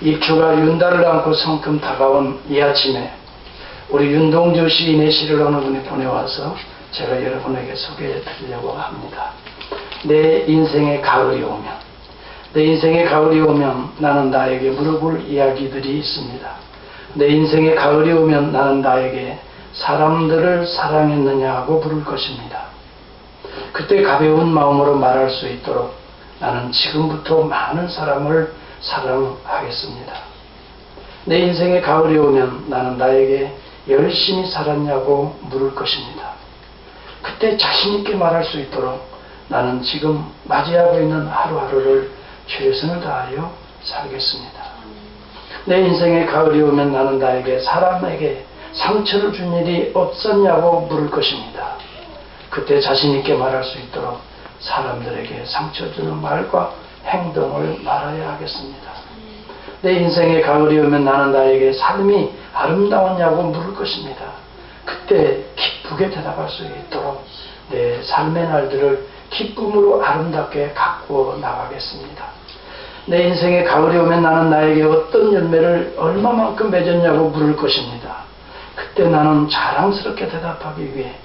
입추가 윤달을 안고 성큼 다가온 이 아침에 우리 윤동주 시인의 시를 어느 분이 보내와서 제가 여러분에게 소개해 드리려고 합니다. 내 인생의 가을이 오면, 내 인생의 가을이 오면 나는 나에게 물어볼 이야기들이 있습니다. 내 인생의 가을이 오면 나는 나에게 사람들을 사랑했느냐고 물을 것입니다. 그때 가벼운 마음으로 말할 수 있도록 나는 지금부터 많은 사람을 사랑하겠습니다. 내 인생의 가을이 오면 나는 나에게 열심히 살았냐고 물을 것입니다. 그때 자신있게 말할 수 있도록 나는 지금 맞이하고 있는 하루하루를 최선을 다하여 살겠습니다. 내 인생의 가을이 오면 나는 나에게 사람에게 상처를 준 일이 없었냐고 물을 것입니다. 그때 자신있게 말할 수 있도록 사람들에게 상처 주는 말과 행동을 말아야 하겠습니다. 내 인생의 가을이 오면 나는 나에게 삶이 아름다웠냐고 물을 것입니다. 그때 기쁘게 대답할 수 있도록 내 삶의 날들을 기쁨으로 아름답게 가꾸어 나가겠습니다. 내 인생의 가을이 오면 나는 나에게 어떤 열매를 얼마만큼 맺었냐고 물을 것입니다. 그때 나는 자랑스럽게 대답하기 위해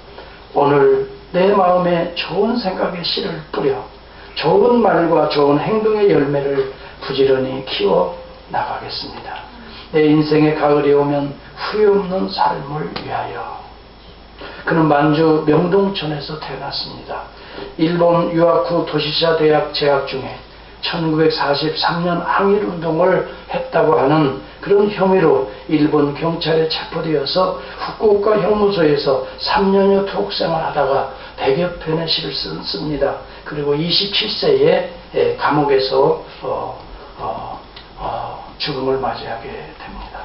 오늘 내 마음에 좋은 생각의 씨를 뿌려 좋은 말과 좋은 행동의 열매를 부지런히 키워 나가겠습니다. 내 인생의 가을이 오면 후회 없는 삶을 위하여. 그는 만주 명동천에서 태어났습니다. 일본 유학 후 도시사 대학 재학 중에 1943년 항일운동을 했다고 하는 그런 혐의로 일본 경찰에 체포되어서 후쿠오카 형무소에서 3년여 투옥생활하다가 100여 편의 시를 씁니다. 그리고 27세에 감옥에서 죽음을 맞이하게 됩니다.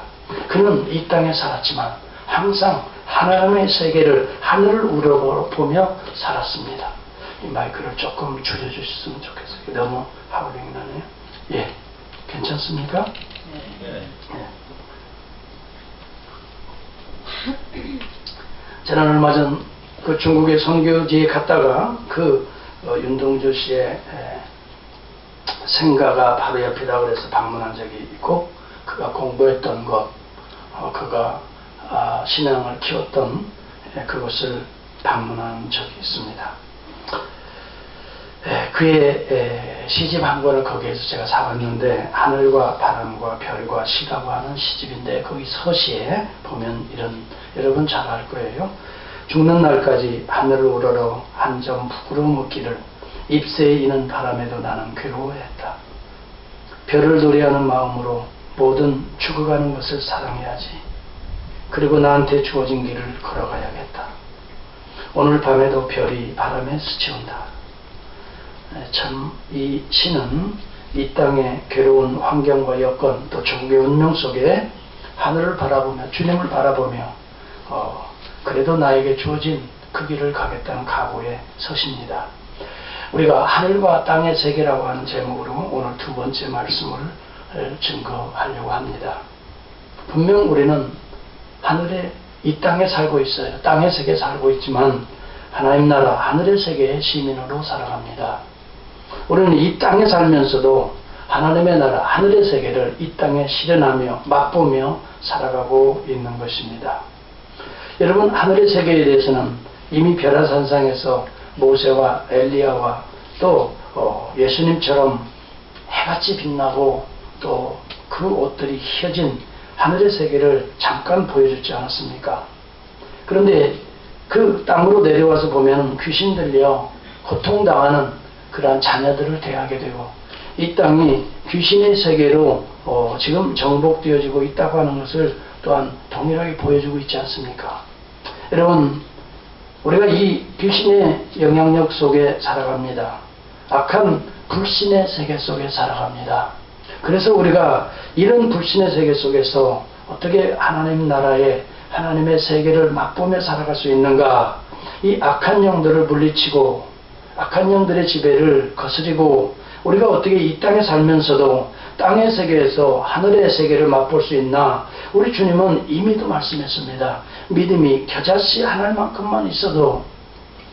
그는 이 땅에 살았지만 항상 하나님의 세계를 하늘을 우러보며 살았습니다. 이 마이크를 조금 줄여주셨으면 좋겠어요. 너무 하울링이 나네요. 예, 괜찮습니까? 네. 저는 얼마 전 그 중국의 선교지에 갔다가 그 윤동주 씨의 생가가 바로 옆이다 그래서 방문한 적이 있고, 그가 공부했던 곳, 그가 신앙을 키웠던 그곳을 방문한 적이 있습니다. 그의 시집 한 권을 거기에서 제가 사왔는데, 하늘과 바람과 별과 시라고 하는 시집인데, 거기 서시에 보면 여러분 잘 알 거예요. 죽는 날까지 하늘을 우러러 한 점 부끄러움 없기를, 잎새에 이는 바람에도 나는 괴로워했다. 별을 노래하는 마음으로 모든 죽어가는 것을 사랑해야지. 그리고 나한테 주어진 길을 걸어가야겠다. 오늘 밤에도 별이 바람에 스쳐온다. 참 이 시는 이 땅의 괴로운 환경과 여건, 또 조국의 운명 속에 하늘을 바라보며 주님을 바라보며 그래도 나에게 주어진 그 길을 가겠다는 각오의 서십니다. 우리가 하늘과 땅의 세계라고 하는 제목으로 오늘 두 번째 말씀을 증거하려고 합니다. 분명 우리는 하늘에, 이 땅에 살고 있어요. 땅의 세계에 살고 있지만 하나님 나라 하늘의 세계의 시민으로 살아갑니다. 우리는 이 땅에 살면서도 하나님의 나라 하늘의 세계를 이 땅에 실현하며 맛보며 살아가고 있는 것입니다. 여러분, 하늘의 세계에 대해서는 이미 벼라산상에서 모세와 엘리야와 또 예수님처럼 해같이 빛나고 또 그 옷들이 휘어진 하늘의 세계를 잠깐 보여주지 않았습니까? 그런데 그 땅으로 내려와서 보면 귀신 들려 고통당하는 그러한 자녀들을 대하게 되고, 이 땅이 귀신의 세계로 지금 정복되어지고 있다고 하는 것을 또한 동일하게 보여주고 있지 않습니까? 여러분, 우리가 이 귀신의 영향력 속에 살아갑니다. 악한 불신의 세계 속에 살아갑니다. 그래서 우리가 이런 불신의 세계 속에서 어떻게 하나님 나라의 하나님의 세계를 맛보며 살아갈 수 있는가? 이 악한 영들을 물리치고 악한 영들의 지배를 거스리고 우리가 어떻게 이 땅에 살면서도 땅의 세계에서 하늘의 세계를 맛볼 수 있나? 우리 주님은 이미도 말씀했습니다. 믿음이 겨자씨 하나만큼만 있어도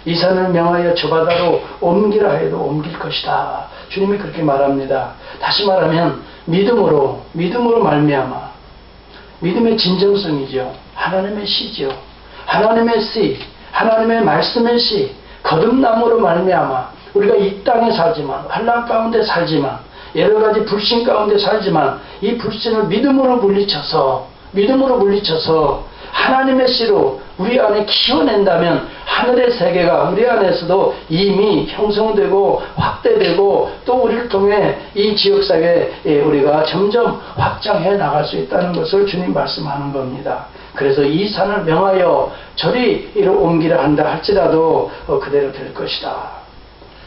이 산을 명하여 저 바다로 옮기라 해도 옮길 것이다. 주님이 그렇게 말합니다. 다시 말하면 믿음으로 말미암아, 믿음의 진정성이죠. 하나님의 씨죠. 하나님의 씨, 하나님의 말씀의 씨, 거듭남으로 말미암아 우리가 이 땅에 살지만, 환난 가운데 살지만, 여러 가지 불신 가운데 살지만, 이 불신을 믿음으로 물리쳐서 하나님의 씨로 우리 안에 키워낸다면 하늘의 세계가 우리 안에서도 이미 형성되고 확대되고 또 우리를 통해 이 지역사회에 우리가 점점 확장해 나갈 수 있다는 것을 주님 말씀하는 겁니다. 그래서 이 산을 명하여 저리로 옮기라 한다 할지라도 그대로 될 것이다.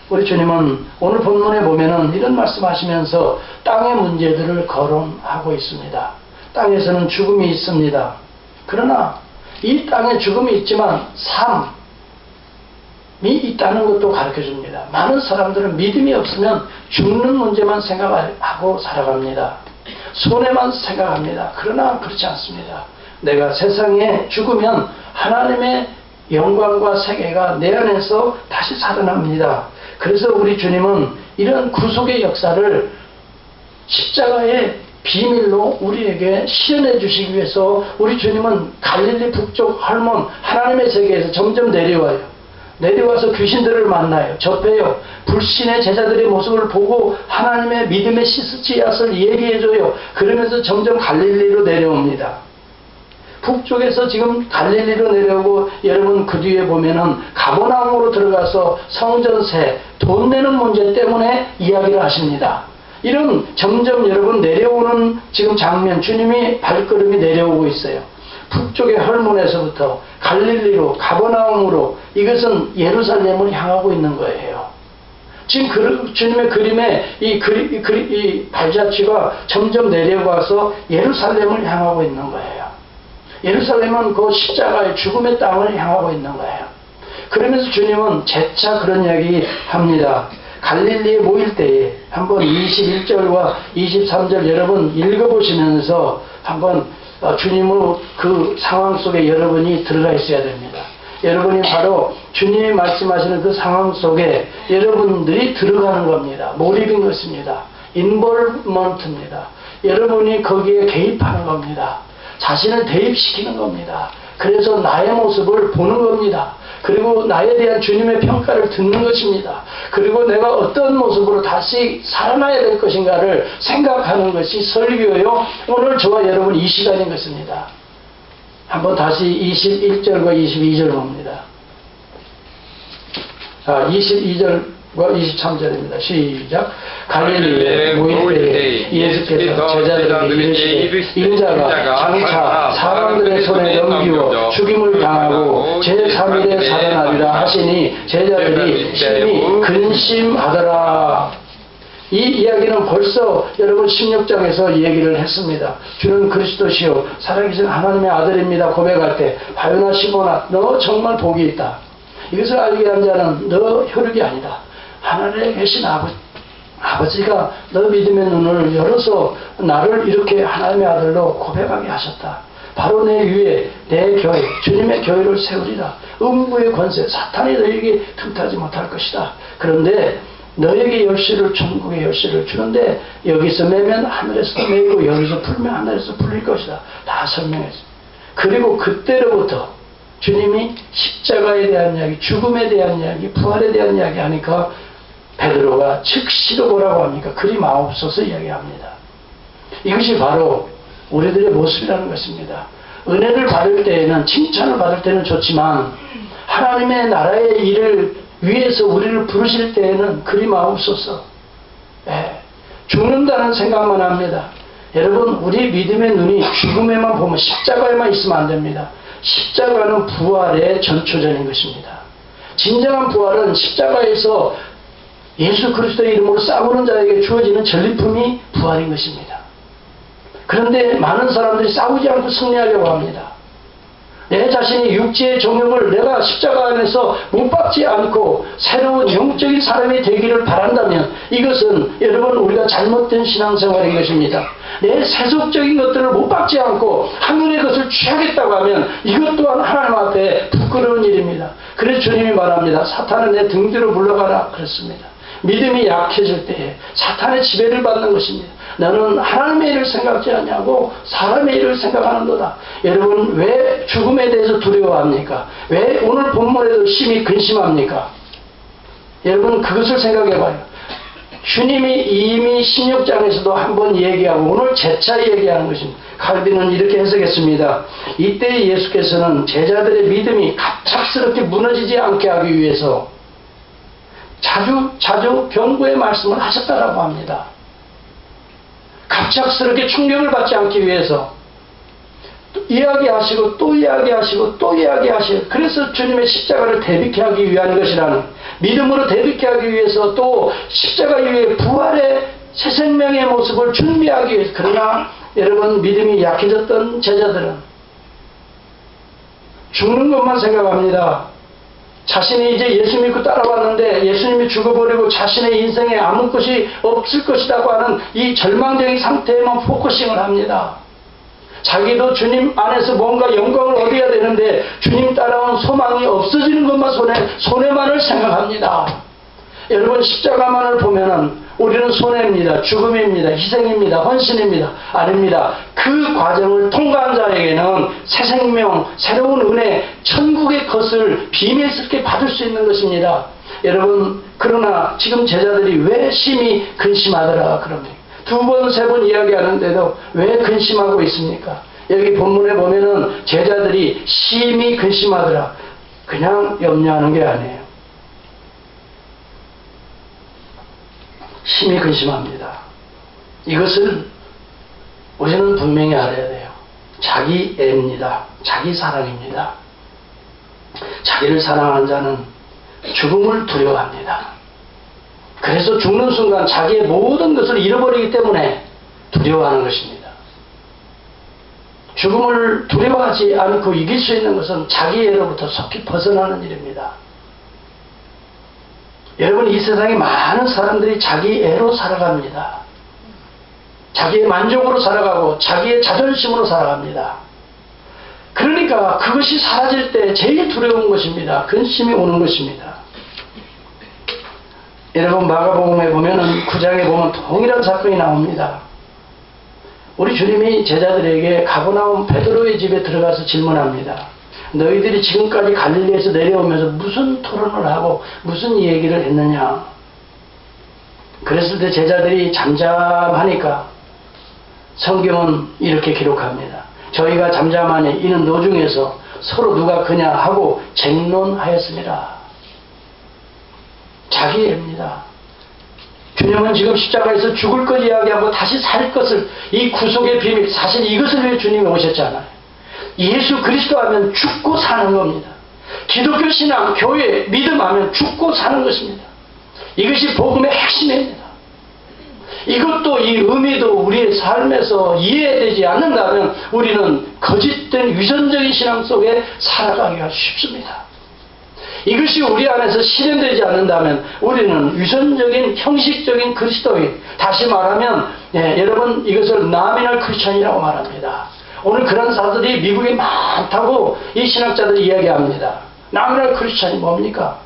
우리 주님은 오늘 본문에 보면은 이런 말씀하시면서 땅의 문제들을 거론하고 있습니다. 땅에서는 죽음이 있습니다. 그러나 이 땅에 죽음이 있지만 삶이 있다는 것도 가르쳐줍니다. 많은 사람들은 믿음이 없으면 죽는 문제만 생각하고 살아갑니다. 손해만 생각합니다. 그러나 그렇지 않습니다. 내가 세상에 죽으면 하나님의 영광과 세계가 내 안에서 다시 살아납니다. 그래서 우리 주님은 이런 구속의 역사를 십자가의 비밀로 우리에게 시연해 주시기 위해서 우리 주님은 갈릴리 북쪽 헐몬 하나님의 세계에서 점점 내려와요. 내려와서 귀신들을 만나요. 접해요. 불신의 제자들의 모습을 보고 하나님의 믿음의 씨앗을 얘기해줘요. 그러면서 점점 갈릴리로 내려옵니다. 북쪽에서 지금 갈릴리로 내려오고 여러분 그 뒤에 보면은 가버나움으로 들어가서 성전세 돈 내는 문제 때문에 이야기를 하십니다. 이런 점점 여러분 내려오는 지금 장면, 주님이 발걸음이 내려오고 있어요. 북쪽의 헐몬에서부터 갈릴리로 가버나움으로, 이것은 예루살렘을 향하고 있는 거예요. 지금 주님의 그림에 이 발자취가 점점 내려가서 예루살렘을 향하고 있는 거예요. 예루살렘은 그 십자가의 죽음의 땅을 향하고 있는 거예요. 그러면서 주님은 재차 그런 이야기 합니다. 갈릴리에 모일 때에 한번 21절과 23절 여러분 읽어보시면서 한번 주님의 그 상황 속에 여러분이 들어가 있어야 됩니다. 여러분이 바로 주님이 말씀하시는 그 상황 속에 여러분들이 들어가는 겁니다. 몰입인 것입니다. 인볼먼트입니다. 여러분이 거기에 개입하는 겁니다. 자신을 대입시키는 겁니다. 그래서 나의 모습을 보는 겁니다. 그리고 나에 대한 주님의 평가를 듣는 것입니다. 그리고 내가 어떤 모습으로 다시 살아나야 될 것인가를 생각하는 것이 설교요. 오늘 저와 여러분 이 시간인 것입니다. 한번 다시 21절과 22절 봅니다. 22절과 23절입니다. 시작. 갈릴리에 모일 때에 예수께서 제자들에게 이르시되 인자가 장차 사람들의 손에 넘기워 죽임을 당하고 제3일에 살아나리라 하시니 제자들이 심히 근심하더라. 이 이야기는 벌써 여러분 16장에서 얘기를 했습니다. 주는 그리스도시요 살아계신 하나님의 아들입니다 고백할 때 바요나 시몬아 너 정말 복이 있다. 이것을 알게 한 자는 너 혈육이 아니다. 하늘에 계신 아버지가 너 믿음의 눈을 열어서 나를 이렇게 하나님의 아들로 고백하게 하셨다. 바로 내 위에 내 교회, 주님의 교회를 세우리라. 음부의 권세, 사탄이 너에게 틈타지 못할 것이다. 그런데 너에게 열쇠를, 천국의 열쇠를 주는데 여기서 매면 하늘에서 매고 여기서 풀면 하늘에서 풀릴 것이다. 다 설명했습니다. 그리고 그때로부터 주님이 십자가에 대한 이야기, 죽음에 대한 이야기, 부활에 대한 이야기 하니까 베드로가 즉시로 뭐라고 합니까? 그리 마옵소서 이야기합니다. 이것이 바로 우리들의 모습이라는 것입니다. 은혜를 받을 때에는, 칭찬을 받을 때는 좋지만 하나님의 나라의 일을 위해서 우리를 부르실 때에는 그리 마옵소서. 죽는다는 생각만 합니다. 여러분 우리 믿음의 눈이 죽음에만 보면 십자가에만 있으면 안 됩니다. 십자가는 부활의 전초전인 것입니다. 진정한 부활은 십자가에서 예수 그리스도의 이름으로 싸우는 자에게 주어지는 전리품이 부활인 것입니다. 그런데 많은 사람들이 싸우지 않고 승리하려고 합니다. 내 자신이 육체의 종용을 내가 십자가 안에서 못 박지 않고 새로운 영적인 사람이 되기를 바란다면 이것은 여러분 우리가 잘못된 신앙생활인 것입니다. 내 세속적인 것들을 못 박지 않고 하늘의 것을 취하겠다고 하면 이것 또한 하나님 앞에 부끄러운 일입니다. 그래서 주님이 말합니다. 사탄은 내 등 뒤로 물러가라 그랬습니다. 믿음이 약해질 때에 사탄의 지배를 받는 것입니다. 너는 하나님의 일을 생각지 않냐고 사람의 일을 생각하는도다. 여러분, 왜 죽음에 대해서 두려워합니까? 왜 오늘 본문에도 심히 근심합니까? 여러분, 그것을 생각해봐요. 주님이 이미 16장에서도 한번 얘기하고 오늘 재차 얘기하는 것입니다. 칼빈은 이렇게 해석했습니다. 이때 예수께서는 제자들의 믿음이 갑작스럽게 무너지지 않게 하기 위해서 자주 경고의 말씀을 하셨다라고 합니다. 갑작스럽게 충격을 받지 않기 위해서 이야기하시고 또 이야기하시고 또 이야기하시고, 그래서 주님의 십자가를 대비케 하기 위한 것이라는, 믿음으로 대비케 하기 위해서 또 십자가 이후에 부활의 새 생명의 모습을 준비하기 위해서. 그러나 여러분, 믿음이 약해졌던 제자들은 죽는 것만 생각합니다. 자신이 이제 예수 믿고 따라왔는데 예수님이 죽어버리고 자신의 인생에 아무 것이 없을 것이라고 하는 이 절망적인 상태에만 포커싱을 합니다. 자기도 주님 안에서 뭔가 영광을 얻어야 되는데 주님 따라온 소망이 없어지는 것만 손해만을 생각합니다. 여러분, 십자가만을 보면은 우리는 손해입니다. 죽음입니다. 희생입니다. 헌신입니다. 아닙니다. 그 과정을 통과한 자에게는 새 생명, 새로운 은혜, 천국의 것을 비밀스럽게 받을 수 있는 것입니다. 여러분, 그러나 지금 제자들이 왜 심히 근심하더라 그럽니까? 2번, 3번 이야기하는데도 왜 근심하고 있습니까? 여기 본문에 보면은 제자들이 심히 근심하더라. 그냥 염려하는 게 아니에요. 심히 근심합니다. 이것을 우리는 분명히 알아야 돼요. 자기 애입니다. 자기 사랑입니다. 자기를 사랑하는 자는 죽음을 두려워합니다. 그래서 죽는 순간 자기의 모든 것을 잃어버리기 때문에 두려워하는 것입니다. 죽음을 두려워하지 않고 이길 수 있는 것은 자기 애로부터 속히 벗어나는 일입니다. 여러분, 이 세상에 많은 사람들이 자기 애로 살아갑니다. 자기의 만족으로 살아가고 자기의 자존심으로 살아갑니다. 그러니까 그것이 사라질 때 제일 두려운 것입니다. 근심이 오는 것입니다. 여러분, 마가복음에 보면은 9장에 보면 동일한 사건이 나옵니다. 우리 주님이 제자들에게 가버나움 베드로의 집에 들어가서 질문합니다. 너희들이 지금까지 갈릴리에서 내려오면서 무슨 토론을 하고 무슨 얘기를 했느냐? 그랬을 때 제자들이 잠잠하니까 성경은 이렇게 기록합니다. 저희가 잠잠하니 이는 노중에서 서로 누가 그냐 하고 쟁론하였습니다. 자기애입니다. 주님은 지금 십자가에서 죽을 것 이야기하고 다시 살 것을, 이 구속의 비밀, 사실 이것을 위해 주님이 오셨잖아요. 예수 그리스도 하면 죽고 사는 겁니다. 기독교 신앙, 교회, 믿음 하면 죽고 사는 것입니다. 이것이 복음의 핵심입니다. 이것도, 이 의미도 우리의 삶에서 이해되지 않는다면 우리는 거짓된 위선적인 신앙 속에 살아가기가 쉽습니다. 이것이 우리 안에서 실현되지 않는다면 우리는 위선적인 형식적인 그리스도인, 다시 말하면 여러분, 이것을 나미널 크리스천이라고 말합니다. 오늘 그런 사람들이 미국에 많다고 이 신학자들이 이야기합니다. 나미널 크리스천이 뭡니까?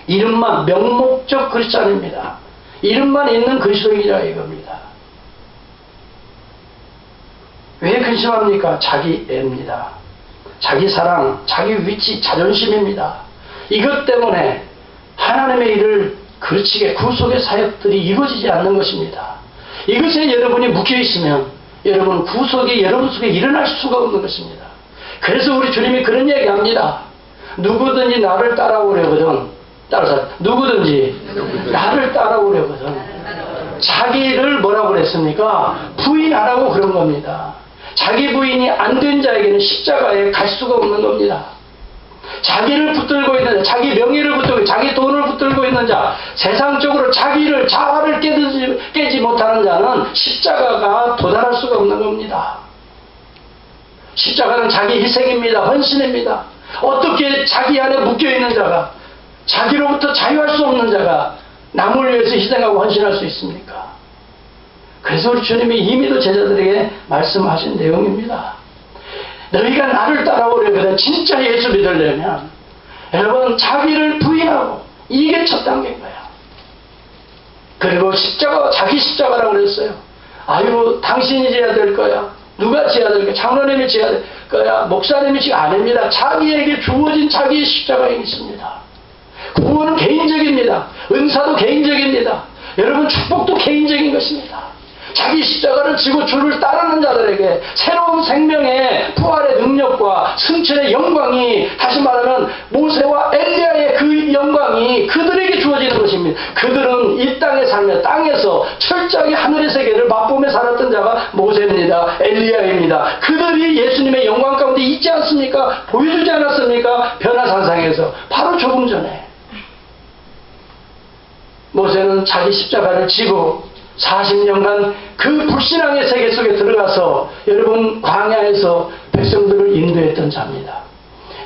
이름만, 명목적 크리스천입니다. 이름만 있는 그리스도인이라 이겁니다. 왜 근심합니까? 자기 애입니다. 자기 사랑, 자기 위치, 자존심입니다. 이것 때문에 하나님의 일을 그르치게 구속의 사역들이 이루어지지 않는 것입니다. 이것에 여러분이 묶여 있으면 여러분 구속이 여러분 속에 일어날 수가 없는 것입니다. 그래서 우리 주님이 그런 얘기합니다. 누구든지 나를 따라오려거든, 누구든지 나를 따라오려거든 자기를 뭐라고 그랬습니까? 부인하라고 그런 겁니다. 자기 부인이 안 된 자에게는 십자가에 갈 수가 없는 겁니다. 자기를 붙들고 있는 자, 자기 명예를 붙들고 자기 돈을 붙들고 있는 자, 세상적으로 자아를 깨지 못하는 자는 십자가가 도달할 수가 없는 겁니다. 십자가는 자기 희생입니다. 헌신입니다. 어떻게 자기 안에 묶여있는 자가, 자기로부터 자유할 수 없는 자가 남을 위해서 희생하고 헌신할 수 있습니까? 그래서 우리 주님이 이미도 제자들에게 말씀하신 내용입니다. 너희가 나를 따라오려거든 진짜 예수 믿으려면 여러분 자기를 부인하고, 이게 첫 단계인 거야. 그리고 자기 십자가라고 그랬어요. 아유, 당신이 지어야 될 거야. 누가 지어야 될 거야? 장로님이 지어야 될 거야? 목사님이 지어야 아닙니다. 자기에게 주어진 자기의 십자가가 있습니다. 구원은 개인적입니다. 은사도 개인적입니다. 여러분, 축복도 개인적인 것입니다. 자기 십자가를 지고 주를 따르는 자들에게 새로운 생명의 부활의 능력과 승천의 영광이, 다시 말하면 모세와 엘리야의 그 영광이 그들에게 주어지는 것입니다. 그들은 이 땅의 삶에, 땅에서 철저하게 하늘의 세계를 맛보며 살았던 자가 모세입니다. 엘리야입니다. 그들이 예수님의 영광 가운데 있지 않습니까? 보여주지 않았습니까? 변화산상에서 바로 조금 전에 모세는 자기 십자가를 지고 40년간 그 불신앙의 세계 속에 들어가서 여러분 광야에서 백성들을 인도했던 자입니다.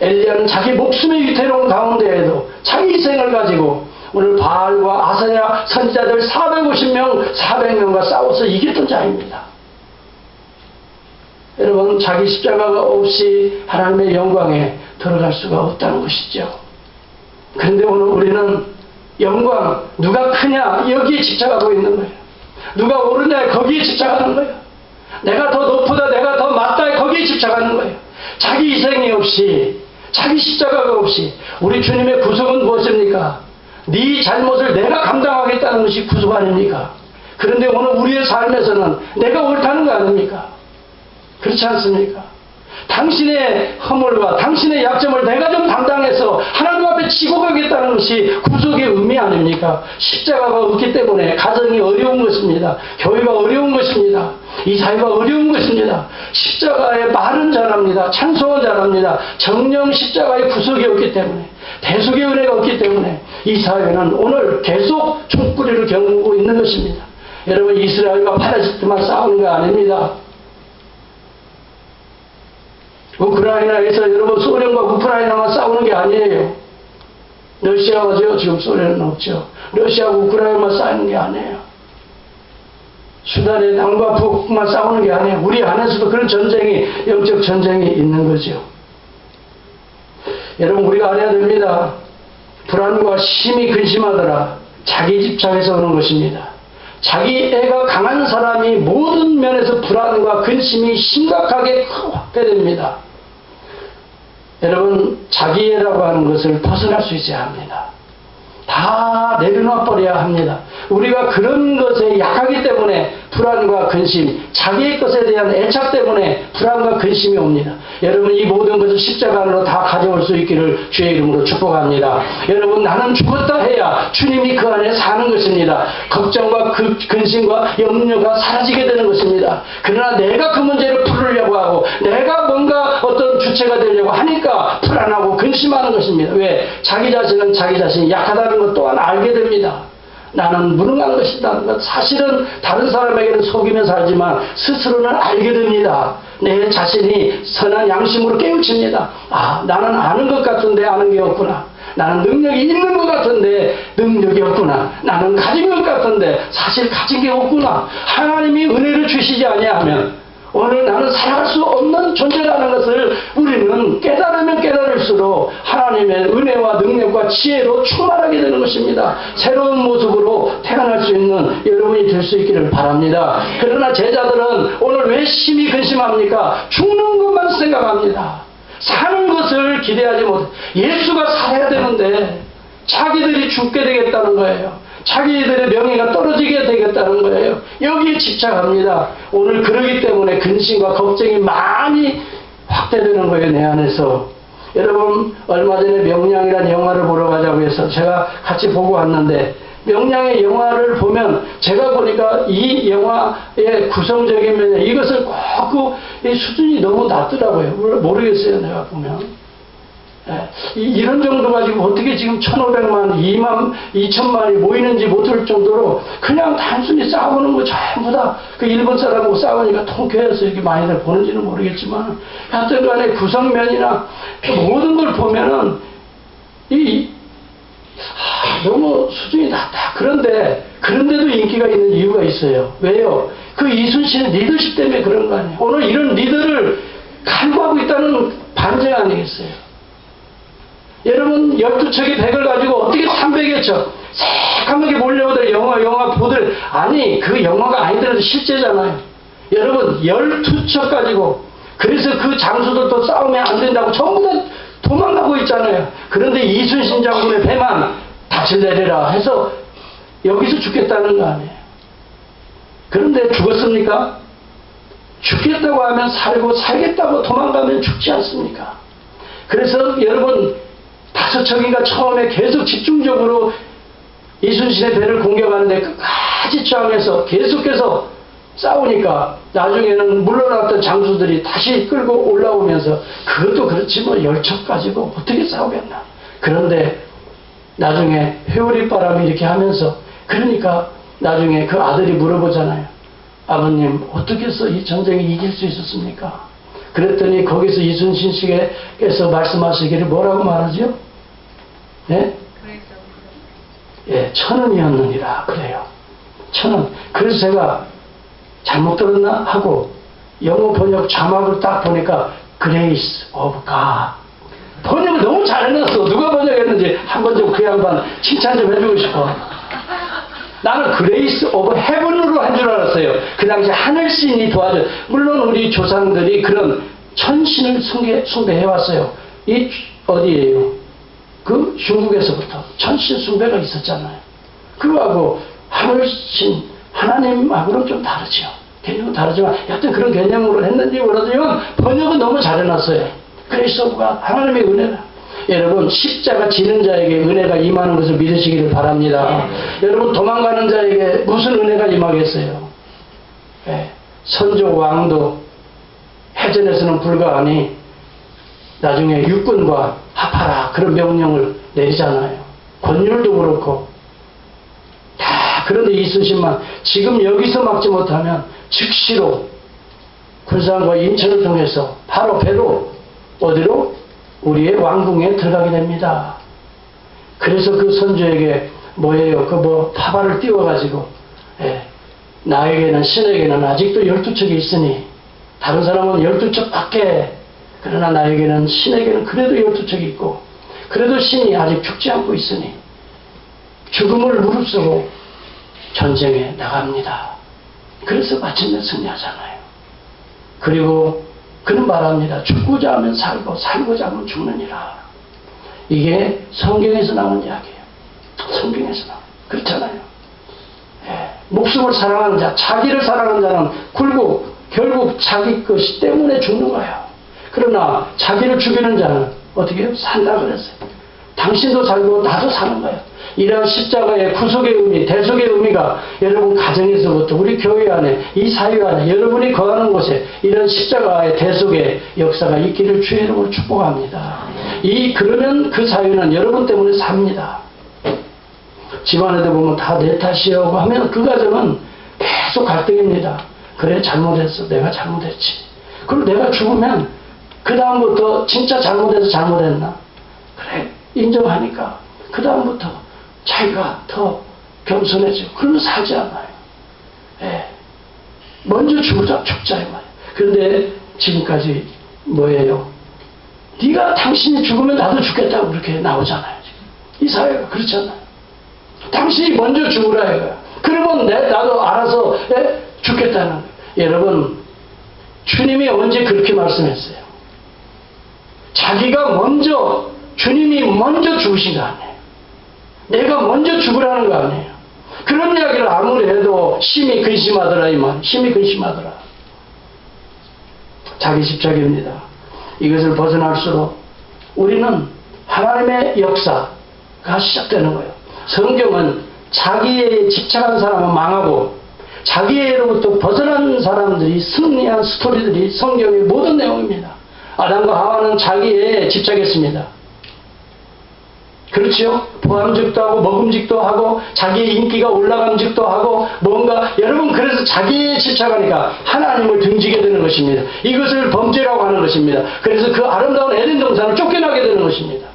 엘리야는 자기 목숨의 위태로운 가운데에도 자기 희생을 가지고 오늘 바알과 아사냐 선지자들 450명, 400명과 싸워서 이겼던 자입니다. 여러분, 자기 십자가가 없이 하나님의 영광에 들어갈 수가 없다는 것이죠. 그런데 오늘 우리는 영광, 누가 크냐 여기에 집착하고 있는 거예요. 누가 오르냐 거기에 집착하는 거예요. 내가 더 높다, 내가 더 맞다 거기에 집착하는 거예요. 자기 희생이 없이, 자기 십자가가 없이. 우리 주님의 구속은 무엇입니까? 네 잘못을 내가 감당하겠다는 것이 구속 아닙니까? 그런데 오늘 우리의 삶에서는 내가 옳다는 거 아닙니까? 그렇지 않습니까? 당신의 허물과 당신의 약점을 내가 좀 담당해서 하나님 앞에 지고 가겠다는 것이 구속의 의미 아닙니까? 십자가가 없기 때문에 가정이 어려운 것입니다. 교회가 어려운 것입니다. 이 사회가 어려운 것입니다. 십자가의 말은 잘합니다. 찬송은 잘합니다. 정령 십자가의 구속이 없기 때문에, 대속의 은혜가 없기 때문에 이 사회는 오늘 계속 총뿌리를 겪고 있는 것입니다. 여러분, 이스라엘과 팔레스타인만 싸우는 거 아닙니다. 우크라이나에서 여러분 소련과 우크라이나만 싸우는 게 아니에요. 러시아가죠. 지금 소련은 없죠. 러시아와 우크라이나만 싸우는 게 아니에요. 수단의 남과 북만 싸우는 게 아니에요. 우리 안에서도 그런 전쟁이, 영적 전쟁이 있는 거죠. 여러분, 우리가 알아야 됩니다. 불안과 심히 근심하더라. 자기 집착에서 오는 것입니다. 자기 애가 강한 사람이 모든 면에서 불안과 근심이 심각하게 확대됩니다. 여러분, 자기애라고 하는 것을 벗어날 수 있어야 합니다. 다 내려놔 버려야 합니다. 우리가 그런 것에 약하기 때문에 불안과 근심, 자기의 것에 대한 애착 때문에 불안과 근심이 옵니다. 여러분, 이 모든 것을 십자가 안으로 다 가져올 수 있기를 주의 이름으로 축복합니다. 여러분, 나는 죽었다 해야 주님이 그 안에 사는 것입니다. 걱정과 근심과 염려가 사라지게 되는 것입니다. 그러나 내가 그 문제를 풀으려고 하고 내가 뭔가 어떤 주체가 되려고 하니까 불안하고 근심하는 것입니다. 왜? 자기 자신은 자기 자신이 약하다는 것 또한 알게 됩니다. 나는 무능한 것이다. 사실은 다른 사람에게는 속이며 살지만 스스로는 알게 됩니다. 내 자신이 선한 양심으로 깨우칩니다. 아, 나는 아는 것 같은데 아는 게 없구나. 나는 능력이 있는 것 같은데 능력이 없구나. 나는 가진 것 같은데 사실 가진 게 없구나. 하나님이 은혜를 주시지 아니하면 오늘 나는 살아갈 수 없는 존재라는 것을 우리는 깨달으면 깨달을수록 하나님의 은혜와 능력과 지혜로 충만하게 되는 것입니다. 새로운 모습으로 태어날 수 있는 여러분이 될 수 있기를 바랍니다. 그러나 제자들은 오늘 왜 심히 근심합니까? 죽는 것만 생각합니다. 사는 것을 기대하지 못해. 예수가 살아야 되는데 자기들이 죽게 되겠다는 거예요. 자기들의 명예가 떨어지게 되겠다는 거예요. 여기에 집착합니다. 오늘 그러기 때문에 근심과 걱정이 많이 확대되는 거예요, 내 안에서. 여러분, 얼마 전에 명량이라는 영화를 보러 가자고 해서 제가 같이 보고 왔는데, 명량의 영화를 보면 제가 보니까 이 영화의 구성적인 면에 이것을 꼭 이 수준이 너무 낮더라고요. 모르겠어요, 내가 보면. 이런 정도 가지고 어떻게 지금 1,500만, 2,000만이 모이는지 못할 정도로 그냥 단순히 싸우는 거 전부 다 그 일본 사람하고 싸우니까 통쾌해서 이렇게 많이들 보는지는 모르겠지만 하여튼 간에 구성면이나 모든 걸 보면은 너무 수준이 낮다. 그런데도 인기가 있는 이유가 있어요. 왜요? 그 이순신의 리더십 때문에 그런 거 아니에요. 오늘 이런 리더를 갈구하고 있다는 반증 아니겠어요? 여러분, 12척의 백을 가지고 어떻게 300여 척, 새까맣게 몰려오더니 영화 보들, 아니 그 영화가 아니더라도 실제잖아요. 여러분 12척 가지고, 그래서 그 장수들도 싸우면 안 된다고 전부 다 도망가고 있잖아요. 그런데 이순신 장군의 배만 닻을 내리라 해서 여기서 죽겠다는 거 아니에요. 그런데 죽었습니까? 죽겠다고 하면 살고, 살겠다고 도망가면 죽지 않습니까? 그래서 여러분 5척인가 처음에 계속 집중적으로 이순신의 배를 공격하는데 끝까지 저항해서 계속해서 싸우니까 나중에는 물러났던 장수들이 다시 끌고 올라오면서, 그것도 그렇지 뭐 10척 가지고 어떻게 싸우겠나. 그런데 나중에 회오리바람이 이렇게 하면서, 그러니까 나중에 그 아들이 물어보잖아요. 아버님 어떻게 해서 이 전쟁에 이길 수 있었습니까? 그랬더니 거기서 이순신 씨께서 말씀하시기를 뭐라고 말하죠? 예? 예, 천은이었느니라 그래요. 천은. 그래서 제가 잘못 들었나 하고 영어 번역 자막을 딱 보니까 Grace of God. 번역을 너무 잘해놨어. 누가 번역했는지 한번 좀 그 양반 칭찬 좀 해주고 싶어. 나는 Grace of Heaven으로 한 줄 알았어요. 그 당시 하늘신이 도와줘. 물론 우리 조상들이 그런 천신을 숭배해왔어요. 이 어디예요? 그 중국에서부터 천신 숭배가 있었잖아요. 그거하고 하늘신 하나님하고는 좀 다르죠. 개념은 다르지만 여하튼 그런 개념으로 했는지 모르지만 번역은 너무 잘해놨어요. 그래서 하나님의 은혜가, 여러분 십자가 지는 자에게 은혜가 임하는 것을 믿으시기를 바랍니다. 여러분 도망가는 자에게 무슨 은혜가 임하겠어요? 선조 왕도 해전에서는 불가하니 나중에 육군과 합하라 그런 명령을 내리잖아요. 권율도 그렇고 다. 그런데 이순신만 지금 여기서 막지 못하면 즉시로 군산과 인천을 통해서 바로 배로 어디로? 우리의 왕궁에 들어가게 됩니다. 그래서 그 선조에게 뭐예요? 그 뭐 파발을 띄워가지고, 나에게는, 신에게는 아직도 12척이 있으니 다른 사람은 12척 밖에, 그러나 나에게는, 신에게는 그래도 12척이 있고 그래도 신이 아직 죽지 않고 있으니 죽음을 무릅쓰고 전쟁에 나갑니다. 그래서 마침내 승리하잖아요. 그리고 그는 말합니다. 죽고자 하면 살고 살고자 하면 죽느니라. 이게 성경에서 나온 이야기예요. 성경에서 나온. 그렇잖아요. 목숨을 사랑하는 자, 자기를 사랑하는 자는 결국 자기 것이 때문에 죽는 거예요. 그러나 자기를 죽이는 자는 어떻게 해요? 산다 그랬어요. 당신도 살고 나도 사는 거예요. 이러한 십자가의 구속의 의미, 대속의 의미가 여러분 가정에서부터 우리 교회 안에, 이 사회 안에, 여러분이 거하는 곳에 이런 십자가의 대속의 역사가 있기를 주의 이름으로 축복합니다. 그러면 그 사회는 여러분 때문에 삽니다. 집안에도 보면 다 내 탓이라고 하면 그 가정은 계속 갈등입니다. 그래 잘못했어. 내가 잘못했지. 그리고 내가 죽으면 그 다음부터 진짜 잘못해서 잘못했나? 그래 인정하니까 그 다음부터 자기가 더 겸손해지고 그러면 살지 않아요. 먼저 죽자 이 말이에요. 그런데 지금까지 뭐예요? 네가 당신이 죽으면 나도 죽겠다고 그렇게 나오잖아요. 지금. 이 사회가 그렇잖아요. 당신이 먼저 죽으라 이거야. 그러면 나도 알아서 죽겠다는 거예요. 여러분 주님이 언제 그렇게 말씀했어요? 자기가 먼저, 주님이 먼저 죽으신 거 아니에요. 내가 먼저 죽으라는 거 아니에요. 그런 이야기를 아무리 해도 심히 근심하더라 이 말. 심히 근심하더라. 자기 집착입니다. 이것을 벗어날수록 우리는 하나님의 역사가 시작되는 거예요. 성경은 자기에 집착한 사람은 망하고 자기로부터 벗어난 사람들이 승리한 스토리들이 성경의 모든 내용입니다. 아담과 하와는 자기에 집착했습니다. 그렇지요? 보암직도 하고 먹음직도 하고 자기의 인기가 올라감직도 하고 뭔가 여러분 그래서 자기에 집착하니까 하나님을 등지게 되는 것입니다. 이것을 범죄라고 하는 것입니다. 그래서 그 아름다운 에덴 동산을 쫓겨나게 되는 것입니다.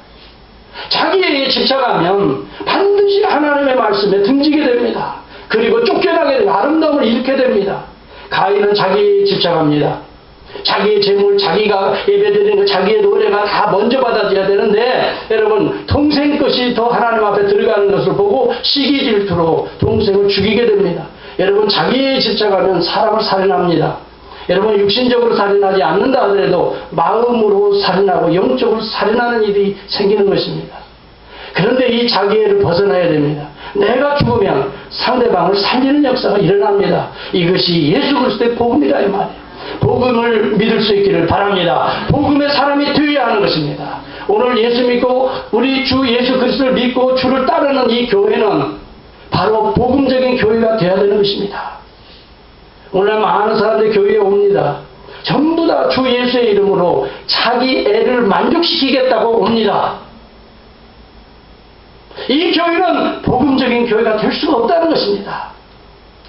자기에 집착하면 반드시 하나님의 말씀에 등지게 됩니다. 그리고 쫓겨나게 되고 아름다움을 잃게 됩니다. 가인은 자기에 집착합니다. 자기의 재물, 자기가 예배드리는 것, 자기의 노래가 다 먼저 받아져야 되는데 여러분 동생 것이 더 하나님 앞에 들어가는 것을 보고 시기 질투로 동생을 죽이게 됩니다. 여러분 자기의 집착하면 사람을 살인합니다. 여러분 육신적으로 살인하지 않는다 하더라도 마음으로 살인하고 영적으로 살인하는 일이 생기는 것입니다. 그런데 이 자기애를 벗어나야 됩니다. 내가 죽으면 상대방을 살리는 역사가 일어납니다. 이것이 예수 그리스도의 복음이라 이 말이에요. 복음을 믿을 수 있기를 바랍니다. 복음의 사람이 되어야 하는 것입니다. 오늘 예수 믿고 우리 주 예수 그리스도를 믿고 주를 따르는 이 교회는 바로 복음적인 교회가 되어야 되는 것입니다. 오늘 많은 사람들이 교회에 옵니다. 전부 다 주 예수의 이름으로 자기 애를 만족시키겠다고 옵니다. 이 교회는 복음적인 교회가 될 수가 없다는 것입니다.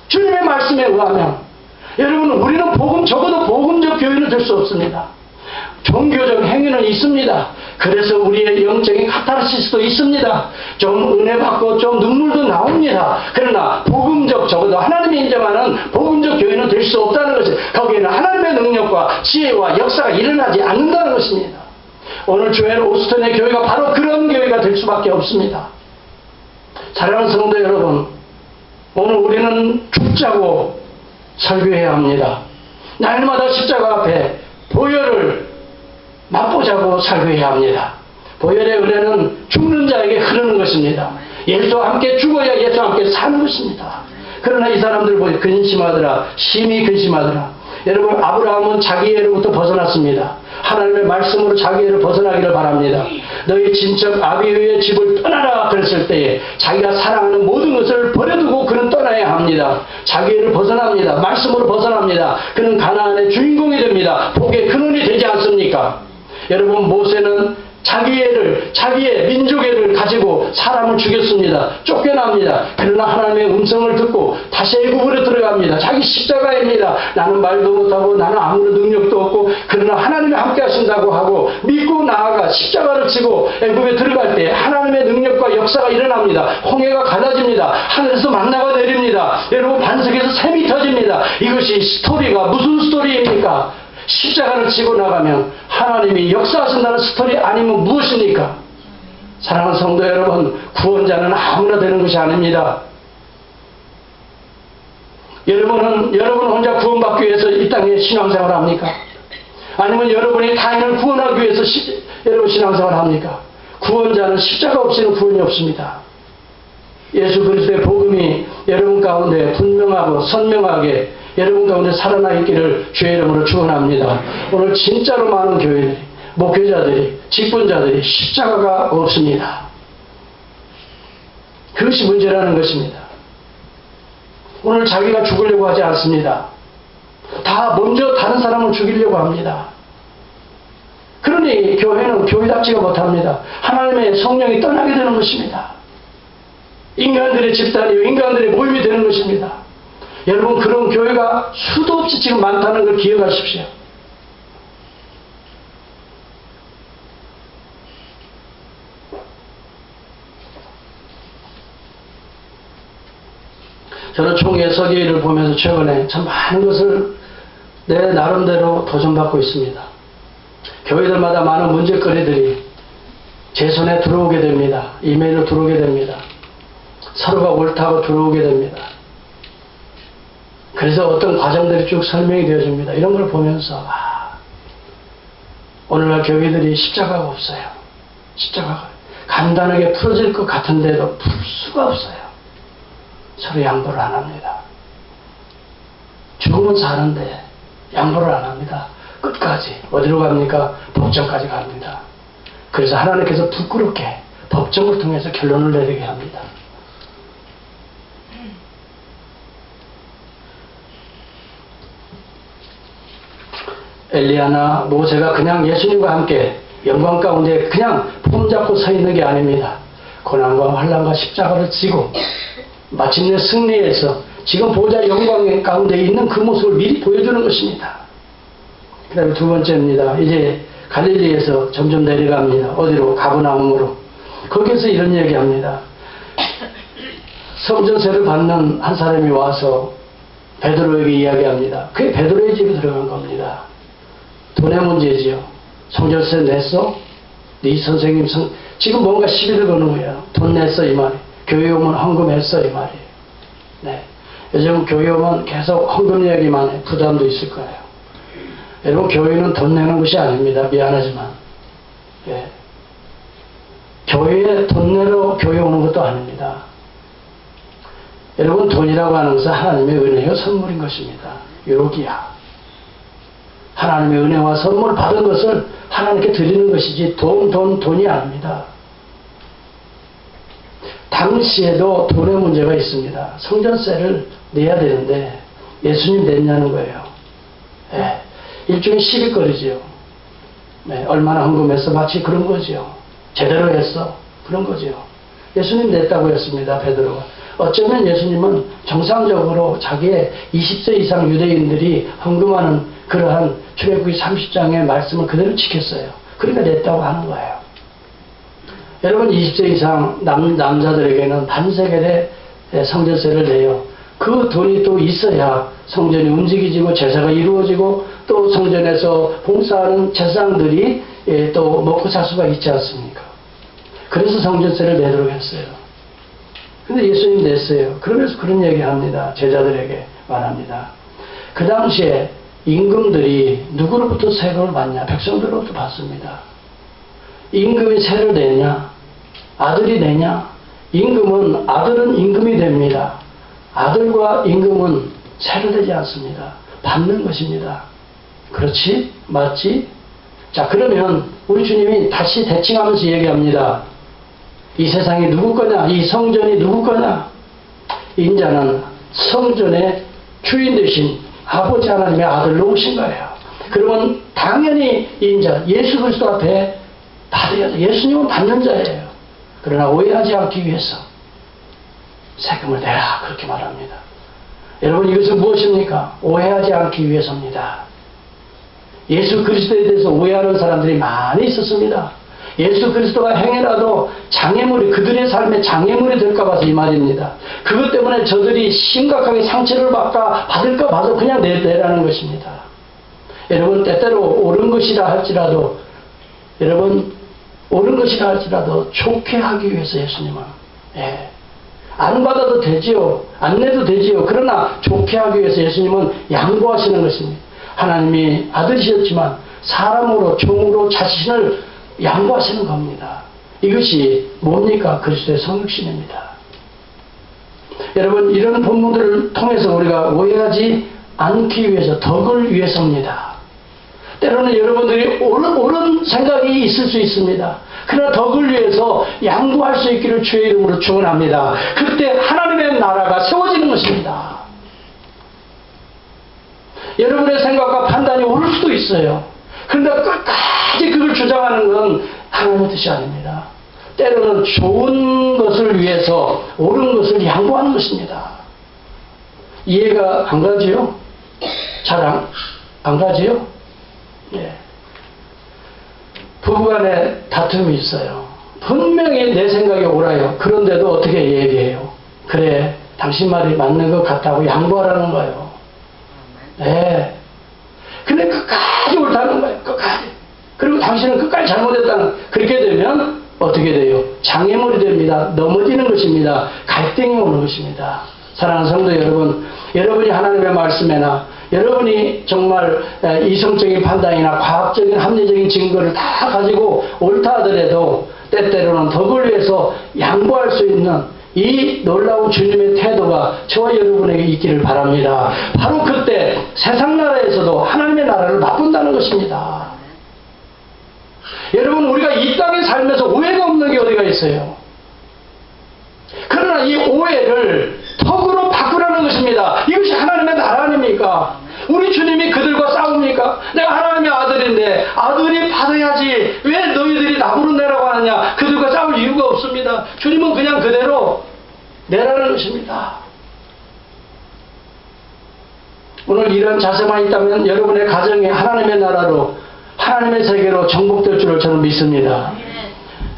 주님의 말씀에 의하면 여러분 우리는 적어도 복음적 교회는 될 수 없습니다. 종교적 행위는 있습니다. 그래서 우리의 영적인 카타르시스도 있습니다. 좀 은혜 받고 좀 눈물도 나옵니다. 그러나 복음적 적어도 하나님이 인정하는 복음적 교회는 될 수 없다는 것이 거기에는 하나님의 능력과 지혜와 역사가 일어나지 않는다는 것입니다. 오늘 조엘 오스틴의 교회가 바로 그런 교회가 될 수밖에 없습니다. 사랑하는 성도 여러분, 오늘 우리는 죽자고 설교해야 합니다. 날마다 십자가 앞에 보혈을 맛보자고 설교해야 합니다. 보혈의 은혜는 죽는 자에게 흐르는 것입니다. 예수와 함께 죽어야 예수와 함께 사는 것입니다. 그러나 이 사람들 보니 근심하더라. 심히 근심하더라. 여러분 아브라함은 자기 애로부터 벗어났습니다. 하나님의 말씀으로 자기 애를 벗어나기를 바랍니다. 너희 친척 아비후의 집을 떠나라 그랬을 때에 자기가 사랑하는 모든 것을 버려두고 그는 떠나야 합니다. 자기 애를 벗어납니다. 말씀으로 벗어납니다. 그는 가나안의 주인공이 됩니다. 복의 근원이 되지 않습니까? 여러분 모세는 자기의 민족애를 가지고 사람을 죽였습니다. 쫓겨납니다. 그러나 하나님의 음성을 듣고 다시 애굽으로 들어갑니다. 자기 십자가입니다. 나는 말도 못하고 나는 아무런 능력도 없고 그러나 하나님이 함께 하신다고 하고 믿고 나아가 십자가를 지고 애굽에 들어갈 때 하나님의 능력과 역사가 일어납니다. 홍해가 갈라집니다. 하늘에서 만나가 내립니다. 여러분 반석에서 샘이 터집니다. 이것이 스토리가 무슨 스토리입니까? 십자가를 지고 나가면 하나님이 역사하신다는 스토리 아니면 무엇입니까? 사랑하는 성도 여러분, 구원자는 아무나 되는 것이 아닙니다. 여러분 혼자 구원받기 위해서 이 땅에 신앙생활을 합니까? 아니면 여러분이 타인을 구원하기 위해서 여러분 신앙생활을 합니까? 구원자는 십자가 없이는 구원이 없습니다. 예수 그리스도의 복음이 여러분 가운데 분명하고 선명하게 여러분 가운데 살아나 있기를 주의 이름으로 축원합니다. 오늘 진짜로 많은 교회들이, 목회자들이, 직분자들이 십자가가 없습니다. 그것이 문제라는 것입니다. 오늘 자기가 죽으려고 하지 않습니다. 다 먼저 다른 사람을 죽이려고 합니다. 그러니 교회는 교회답지가 못합니다. 하나님의 성령이 떠나게 되는 것입니다. 인간들의 집단이요, 인간들의 모임이 되는 것입니다. 여러분 그런 교회가 수도 없이 지금 많다는 걸 기억하십시오. 저는 총회 서기를 보면서 최근에 참 많은 것을 내 나름대로 도전받고 있습니다. 교회들마다 많은 문제거리들이 제 손에 들어오게 됩니다. 이메일로 들어오게 됩니다. 서로가 옳다고 들어오게 됩니다. 그래서 어떤 과정들이 쭉 설명이 되어집니다. 이런 걸 보면서 오늘날 교회들이 십자가가 없어요. 십자가가 간단하게 풀어질 것 같은데도 풀 수가 없어요. 서로 양보를 안 합니다. 죽으면 사는데 양보를 안 합니다. 끝까지 어디로 갑니까? 법정까지 갑니다. 그래서 하나님께서 부끄럽게 법정을 통해서 결론을 내리게 합니다. 엘리야나 모세가 그냥 예수님과 함께 영광 가운데 그냥 폼잡고 서 있는 게 아닙니다. 고난과 환난과 십자가를 지고 마침내 승리해서 지금 보좌 영광 가운데 있는 그 모습을 미리 보여주는 것입니다. 그 다음에 두 번째입니다. 이제 갈릴리에서 점점 내려갑니다. 어디로? 가버나움으로. 거기에서 이런 얘기합니다. 성전세를 받는 한 사람이 와서 베드로에게 이야기합니다. 그게 베드로의 집에 들어간 겁니다. 돈의 문제지요. 성전세 냈어? 네 선생님 지금 뭔가 시비를 거는 거야. 돈 냈어 이 말이. 교회 오면 헌금했어 이 말이에요. 네. 요즘 교회 오면 계속 헌금 얘기만 해. 부담도 있을 거예요. 여러분 교회는 돈 내는 것이 아닙니다. 미안하지만. 예. 교회에 돈 내러 교회 오는 것도 아닙니다. 여러분 돈이라고 하는 것은 하나님의 은혜요 선물인 것입니다. 유로기야. 하나님의 은혜와 선물 받은 것을 하나님께 드리는 것이지 돈이 아닙니다. 당시에도 돈의 문제가 있습니다. 성전세를 내야 되는데 예수님 냈냐는 거예요. 예. 일종의 시비거리지요. 네. 얼마나 헌금했어? 마치 그런 거지요. 제대로 했어? 그런 거지요. 예수님 냈다고 했습니다. 베드로가. 어쩌면 예수님은 정상적으로 자기의 20세 이상 유대인들이 헌금하는 그러한 출애굽기 30장의 말씀을 그대로 지켰어요. 그러니까 냈다고 하는 거예요. 여러분 20세 이상 남자들에게는 반세겔의 성전세를 내요. 그 돈이 또 있어야 성전이 움직이지고 제사가 이루어지고 또 성전에서 봉사하는 제사장들이 또 먹고 살 수가 있지 않습니까? 그래서 성전세를 내도록 했어요. 근데 예수님 냈어요. 그러면서 그런 얘기 합니다. 제자들에게 말합니다. 그 당시에 임금들이 누구로부터 세금을 받냐? 백성들로부터 받습니다. 임금이 세를 내냐? 아들이 내냐? 아들은 임금이 됩니다. 아들과 임금은 세를 내지 않습니다. 받는 것입니다. 그렇지? 맞지? 자, 그러면 우리 주님이 다시 대칭하면서 얘기합니다. 이 세상이 누구 거냐? 이 성전이 누구 거냐? 인자는 성전의 주인 되신 아버지 하나님의 아들로 오신 거예요. 그러면 당연히 인자, 예수 그리스도 앞에 받아야죠. 예수님은 받는 자예요. 그러나 오해하지 않기 위해서 세금을 내라 그렇게 말합니다. 여러분 이것은 무엇입니까? 오해하지 않기 위해서입니다. 예수 그리스도에 대해서 오해하는 사람들이 많이 있었습니다. 예수 그리스도가 행해라도 장애물이 그들의 삶에 장애물이 될까 봐서 이 말입니다. 그것 때문에 저들이 심각하게 상처를 받을까 봐서 그냥 내라는 것입니다. 여러분 때때로 옳은 것이라 할지라도 좋게 하기 위해서 예수님은 안 받아도 되지요. 안 내도 되지요. 그러나 좋게 하기 위해서 예수님은 양보하시는 것입니다. 하나님이 아들이셨지만 사람으로 종으로 자신을 양보하시는 겁니다. 이것이 뭡니까? 그리스도의 성육신입니다. 여러분 이런 본문들을 통해서 우리가 오해하지 않기 위해서 덕을 위해서입니다. 때로는 여러분들이 옳은 생각이 있을 수 있습니다. 그러나 덕을 위해서 양보할 수 있기를 주의 이름으로 축원합니다. 그때 하나님의 나라가 세워지는 것입니다. 여러분의 생각과 판단이 옳을 수도 있어요. 그런데 끝까지 그걸 주장하는 건 하나님의 뜻이 아닙니다. 때로는 좋은 것을 위해서 옳은 것을 양보하는 것입니다. 이해가 안 가지요? 잘 안 가지요? 예. 부부간에 다툼이 있어요. 분명히 내 생각이 옳아요. 그런데도 어떻게 얘기해요? 그래, 당신 말이 맞는 것 같다고 양보하라는 거예요. 네. 근데 끝까지 옳다는 거예요. 끝까지. 그리고 당신은 끝까지 잘못했다는. 그렇게 되면 어떻게 돼요? 장애물이 됩니다. 넘어지는 것입니다. 갈등이 오는 것입니다. 사랑하는 성도 여러분, 여러분이 하나님의 말씀에나 여러분이 정말 이성적인 판단이나 과학적인 합리적인 증거를 다 가지고 옳다 하더라도 때때로는 덕을 위해서 양보할 수 있는 이 놀라운 주님의 태도가 저와 여러분에게 있기를 바랍니다. 바로 그때 세상 나라에서도 하나님의 나라를 맛본다는 것입니다. 여러분 우리가 이 땅에 살면서 오해가 없는 게 어디가 있어요? 그러나 이 오해를 덕으로 바꾸라는 것입니다. 이것이 하나님의 나라 아닙니까? 우리 주님이 그들과 싸웁니까? 내가 하나님의 아들인데 아들이 받아야지 왜 너희들이 나무로 내라고 하느냐? 그들과 싸울 이유가 없습니다. 주님은 그냥 그대로 내라는 것입니다. 오늘 이런 자세만 있다면 여러분의 가정이 하나님의 나라로 하나님의 세계로 정복될 줄을 저는 믿습니다.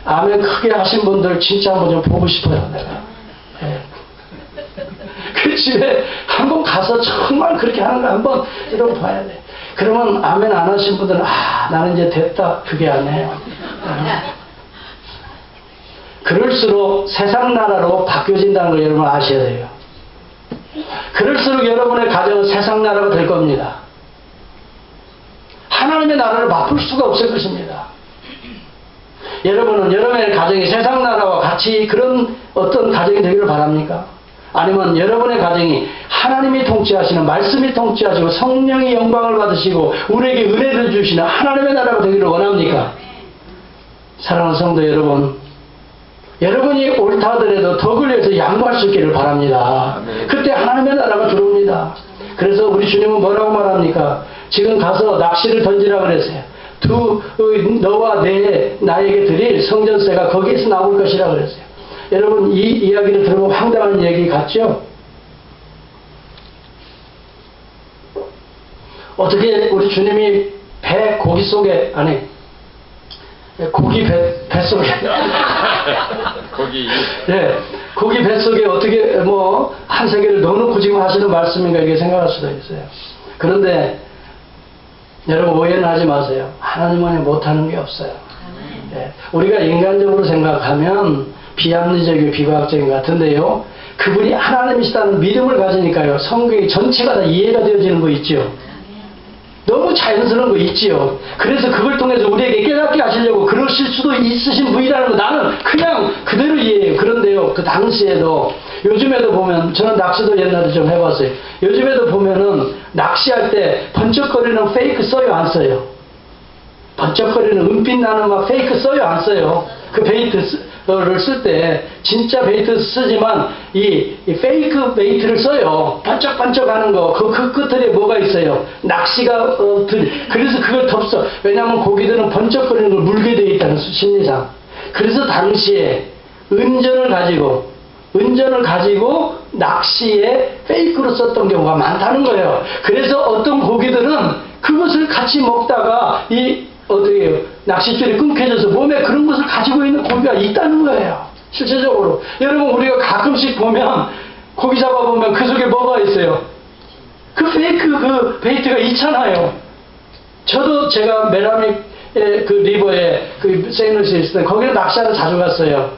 아멘 크게 하신 분들 진짜 한번 좀 보고 싶어요. 내가. 네. 그 집에 한번 가서 정말 그렇게 하는 거 한번 여러분 봐야 돼. 그러면 아멘 안 하신 분들은 나는 이제 됐다 그게 아니에요. 그럴수록 세상 나라로 바뀌어진다는 걸 여러분 아셔야 돼요. 그럴수록 여러분의 가정은 세상 나라가 될 겁니다. 하나님의 나라를 바꿀 수가 없을 것입니다. 여러분은 여러분의 가정이 세상 나라와 같이 그런 어떤 가정이 되기를 바랍니까? 아니면 여러분의 가정이 하나님이 통치하시는, 말씀이 통치하시고 성령의 영광을 받으시고 우리에게 은혜를 주시는 하나님의 나라가 되기를 원합니까? 사랑하는 성도 여러분, 여러분이 옳다 하더라도 덕을 위해서 양보할 수 있기를 바랍니다. 그때 하나님의 나라가 들어옵니다. 그래서 우리 주님은 뭐라고 말합니까? 지금 가서 낚시를 던지라 그랬어요. 너와 나에게 드릴 성전세가 거기에서 나올 것이라 그랬어요. 여러분, 이 이야기를 들으면 황당한 얘기 같죠? 어떻게 우리 주님이 고기 속에, 아니, 고기 뱃속에. 고기 뱃속에 어떻게 한 세계를 넣어놓고 지금 하시는 말씀인가 이렇게 생각할 수도 있어요. 그런데 여러분 오해는 하지 마세요. 하나님만이 못하는 게 없어요. 우리가 인간적으로 생각하면 비합리적이고 비과학적인 것 같은데요. 그분이 하나님이시다는 믿음을 가지니까요. 성경이 전체가 다 이해가 되어지는 거 있죠. 너무 자연스러운 거 있지요. 그래서 그걸 통해서 우리에게 깨닫게 하시려고 그러실 수도 있으신 분이라는 거 나는 그냥 그대로 이해해요. 그런데요, 그 당시에도, 요즘에도 보면, 저는 낚시도 옛날에 좀 해봤어요. 요즘에도 보면은 낚시할 때 번쩍거리는 페이크 써요, 안 써요? 번쩍거리는 은빛 나는 막 페이크 써요, 안 써요? 그 베이트를 쓸 때 진짜 베이트 쓰지만 이 페이크 베이트를 써요. 반짝반짝 하는 거. 그 끝에 뭐가 있어요? 낚시가 그래서 그걸 덮어. 왜냐하면 고기들은 번쩍거리는 걸 물게 되어 있다는 심리상. 그래서 당시에 은전을 가지고 낚시에 페이크로 썼던 경우가 많다는 거예요. 그래서 어떤 고기들은 그것을 같이 먹다가 낚싯줄이 끊겨져서 몸에 그런 것을 가지고 있는 고기가 있다는 거예요. 실제적으로. 여러분, 우리가 가끔씩 보면, 고기 잡아보면 그 속에 뭐가 있어요? 그 베이트가 있잖아요. 저도 제가 메라믹 그 리버에 세인루이스에 있을 때 거기를 낚시하러 자주 갔어요.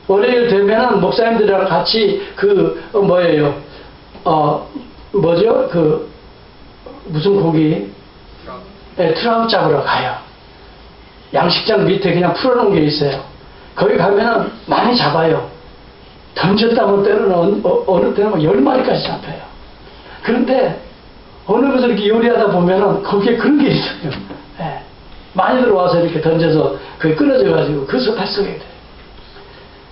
월요일 되면은 목사님들이랑 같이 무슨 고기? 트라우트 잡으러 가요. 양식장 밑에 그냥 풀어놓은 게 있어요. 거기 가면은 많이 잡아요. 던졌다면 때로는 어느 때는 10마리까지 잡혀요. 그런데 어느 것을 이렇게 요리하다 보면은 거기에 그런 게 있어요. 많이 들어와서 이렇게 던져서 그게 끊어져가지고 그 뱃속에 돼요.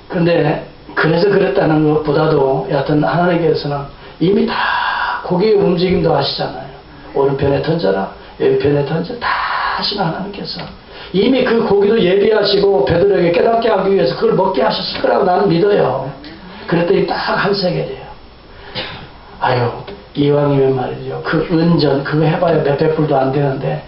그런데 그래서 그랬다는 것보다도 여하튼 하나님께서는 이미 다 고기의 움직임도 아시잖아요. 오른편에 던져라, 왼편에 던져 다 하시는 하나님께서 이미 그 고기도 예비하시고 베드로에게 깨닫게 하기 위해서 그걸 먹게 하셨을 거라고 나는 믿어요. 그랬더니 딱 한 세겔이에요. 아유, 이왕이면 말이죠. 그 은전 그거 해봐야 몇백 불도 안 되는데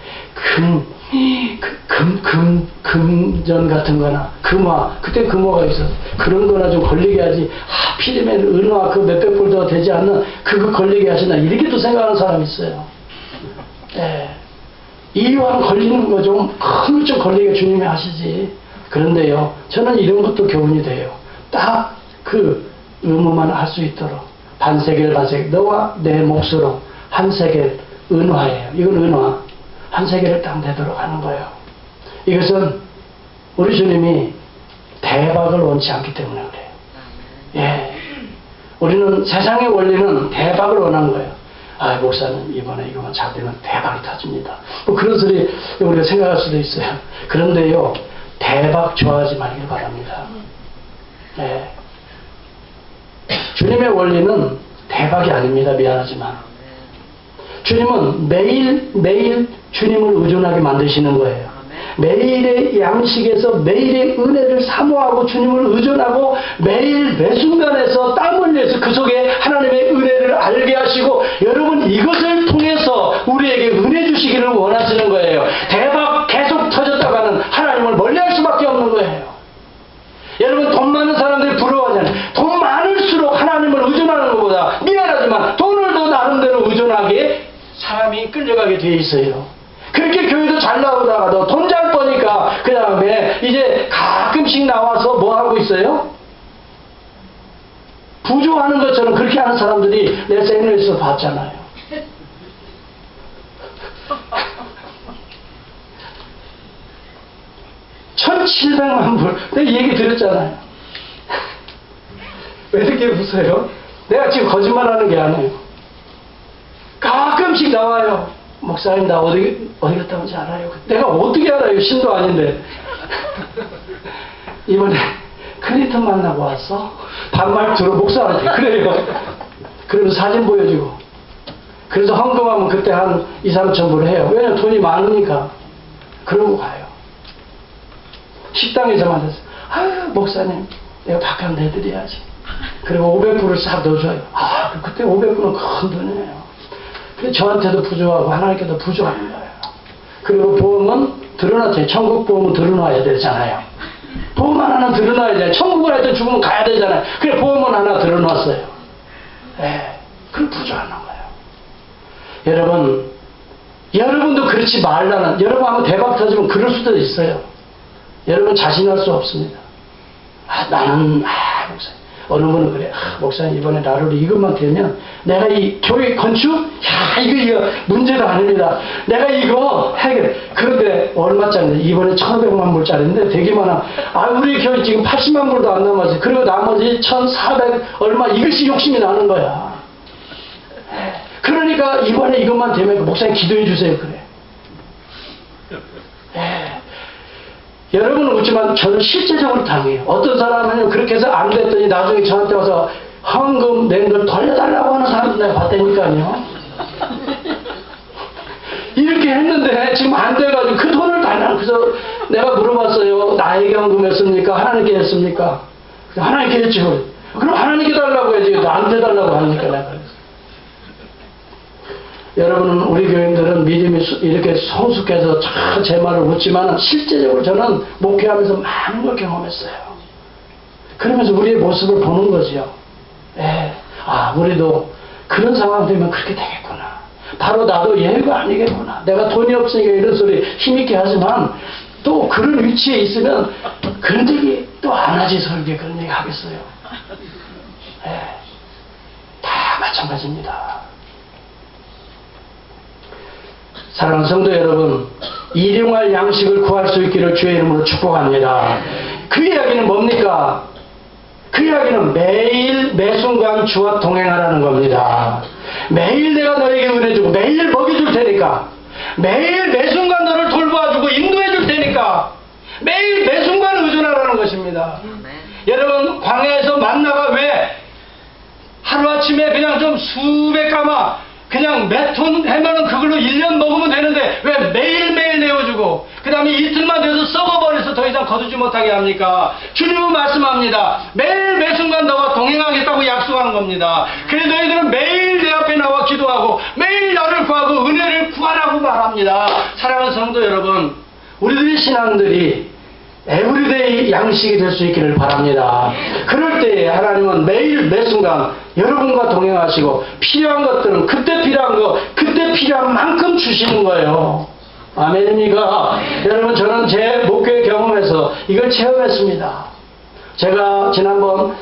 금전 같은 거나 금화, 그때 금화가 있어서 그런 거나 좀 걸리게 하지, 하필이면 은화 그 몇백 불도 되지 않는 그거 걸리게 하시나 이렇게도 생각하는 사람이 있어요. 이왕 걸리는 거 좀 큰 좀 걸리게 주님이 하시지. 그런데요, 저는 이런 것도 교훈이 돼요. 딱 그 의무만 할 수 있도록 반세겔 너와 내 몫으로 한 세겔 은화예요. 이건 은화 한 세겔을 딱 내도록 하는 거예요. 이것은 우리 주님이 대박을 원치 않기 때문에 그래요. 우리는 세상의 원리는 대박을 원하는 거예요. 목사는 이번에 이거만 잡으면 대박이 터집니다. 그런 소리 우리가 생각할 수도 있어요. 그런데요, 대박 좋아하지 말길 바랍니다. 주님의 원리는 대박이 아닙니다. 미안하지만. 주님은 매일 주님을 의존하게 만드시는 거예요. 매일의 양식에서 매일의 은혜를 사모하고 주님을 의존하고 매일 매 순간에서 땀 흘려서 그 속에 하나님의 은혜를 알게 하시고 여러분 이것을 통해서 우리에게 은혜 주시기를 원하시는 거예요. 대박 계속 터졌다가는 하나님을 멀리할 수밖에 없는 거예요. 여러분 돈 많은 사람들이 부러워하잖아요. 돈 많을수록 하나님을 의존하는 것보다 미안하지만 돈을 더 나름대로 의존하게 사람이 끌려가게 돼 있어요. 그렇게 교회도 잘 나오다가도 돈 잘 버니까 그 다음에 이제 가끔씩 나와서 뭐 하고 있어요? 부조하는 것처럼 그렇게 하는 사람들이 내 SNS에서 봤잖아요. 1,700만 불. 내가 얘기 드렸잖아요. 왜 이렇게 웃어요? 내가 지금 거짓말하는 게 아니에요. 가끔씩 나와요. 목사님 나 어디 갔다 온지 알아요? 내가 어떻게 알아요? 신도 아닌데. 이번에 클린턴 만나고 왔어? 반말투로 목사한테 그래요. 그러면 사진 보여주고. 그래서 헌금하면 그때 한 2, 3천 불 해요. 왜냐면 돈이 많으니까. 그러고 가요. 식당에서 만났어요. 아유 목사님 내가 밥값 내드려야지. 그리고 500불을 싹 넣어줘요. 아 그때 500불은 큰 돈이에요. 근데 저한테도 부조하고 하나님께도 부조하는 거예요. 그리고 보험은 드러났어요. 천국 보험은 드러나야 되잖아요. 보험 하나는 드러나야 돼. 천국을 하여튼 죽으면 가야 되잖아요. 그래 보험은 하나 드러났어요. 예, 그걸 부조하는 거예요. 여러분, 여러분도 그렇지 말라는, 여러분 한번 대박 터지면 그럴 수도 있어요. 여러분 자신할 수 없습니다. 나는 목사님. 어느 분은 그래. 목사님 이번에 나를 이것만 되면 내가 이 교회 건축? 이거 문제도 아닙니다. 내가 이거 해결. 그런데 얼마짜리? 이번에 1,500만 불짜리인데 되게 많아. 우리 교회 지금 80만 불도 안 남았어요. 그리고 나머지 1,400 얼마 이것이 욕심이 나는 거야. 그러니까 이번에 이것만 되면 목사님 기도해 주세요. 그래. 여러분은 그렇지만 저는 실제적으로 당해요. 어떤 사람은 그렇게 해서 안 됐더니 나중에 저한테 와서 헌금 낸 걸 돌려달라고 하는 사람도 내가 봤다니까요. 이렇게 했는데 지금 안 돼가지고 그 돈을 달라고. 그래서 내가 물어봤어요. 나에게 헌금했습니까? 하나님께 했습니까? 하나님께 했죠. 그럼 하나님께 달라고 해야지. 나한테 달라고 하니까 내가 그랬어요. 여러분은 우리 교인들은 믿음이 이렇게 성숙해서 제 말을 묻지만 실제적으로 저는 목회하면서 많은 걸 경험했어요. 그러면서 우리의 모습을 보는 거죠. 우리도 그런 상황 되면 그렇게 되겠구나. 바로 나도 얘가 아니겠구나. 내가 돈이 없으니까 이런 소리 힘있게 하지만 또 그런 위치에 있으면 그런 얘기 또 안 하지. 설계 그런 얘기 하겠어요. 다 마찬가지입니다. 사랑하는 성도 여러분, 일용할 양식을 구할 수 있기를 주의 이름으로 축복합니다. 그 이야기는 뭡니까? 그 이야기는 매일 매순간 주와 동행하라는 겁니다. 매일 내가 너에게 은혜 주고 매일 먹여줄 테니까, 매일 매순간 너를 돌봐주고 인도해 줄 테니까 매일 매순간 의존하라는 것입니다. 여러분, 광야에서 만나가 왜 하루아침에 그냥 좀 수백 가마 그냥 몇 톤 하면은 그걸로 1년 먹으면 되는데 왜 매일매일 내어주고 그 다음에 이틀만 돼서 썩어버려서 더 이상 거두지 못하게 합니까? 주님은 말씀합니다. 매일 매순간 너와 동행하겠다고 약속한 겁니다. 그래서 너희들은 매일 내 앞에 나와 기도하고 매일 나를 구하고 은혜를 구하라고 말합니다. 사랑하는 성도 여러분, 우리들의 신앙들이 에브리데이 양식이 될 수 있기를 바랍니다. 그럴 때에 하나님은 매일 매순간 여러분과 동행하시고 필요한 것들은 그때 필요한 거 그때 필요한 만큼 주시는 거예요. 아멘입니까? 여러분, 저는 제 목회 경험에서 이걸 체험했습니다. 제가 지난번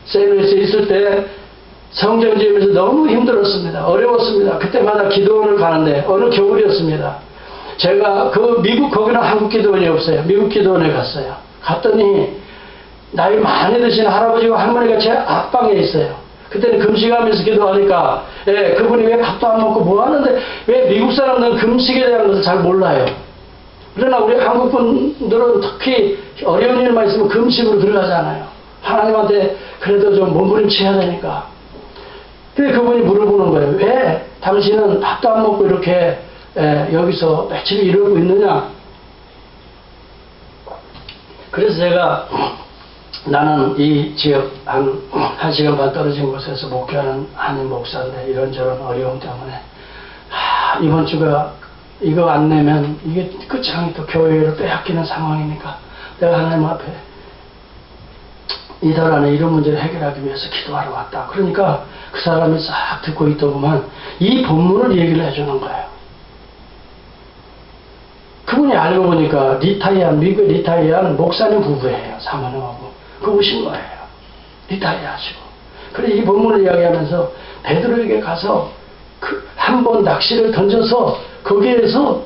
세미나에 있을 때 성경 지으면서 너무 힘들었습니다. 어려웠습니다. 그때마다 기도원을 가는데 어느 겨울이었습니다. 제가 그 미국, 거기는 한국 기도원이 없어요. 미국 기도원에 갔어요. 갔더니 나이 많이 드신 할아버지와 할머니가 제 앞방에 있어요. 그때는 금식하면서 기도하니까 그분이 왜 밥도 안 먹고 뭐 하는데 왜 미국 사람들은 금식에 대한 것을 잘 몰라요. 그러나 우리 한국 분들은 특히 어려운 일만 있으면 금식으로 들어가잖아요. 하나님한테 그래도 좀 몸부림쳐야 되니까. 근데 그분이 물어보는 거예요. 왜 당신은 밥도 안 먹고 이렇게 여기서 며칠 이러고 있느냐? 그래서 제가 나는 이 지역 한 1시간 반 떨어진 곳에서 목회하는 한인 목사인데 이런저런 어려움 때문에 이번 주가 이거 안 내면 이게 끝장이 또 교회를 빼앗기는 상황이니까 내가 하나님 앞에 이달 안에 이런 문제를 해결하기 위해서 기도하러 왔다. 그러니까 그 사람이 싹 듣고 있더구만 이 본문을 얘기를 해주는 거예요. 그분이 알고 보니까 미국에 리타이어한 목사님 부부예요. 사모님하고. 그 오신 거예요. 리타이어 하시고. 그래 이 본문을 이야기하면서 베드로에게 가서 한 번 낚시를 던져서 거기에서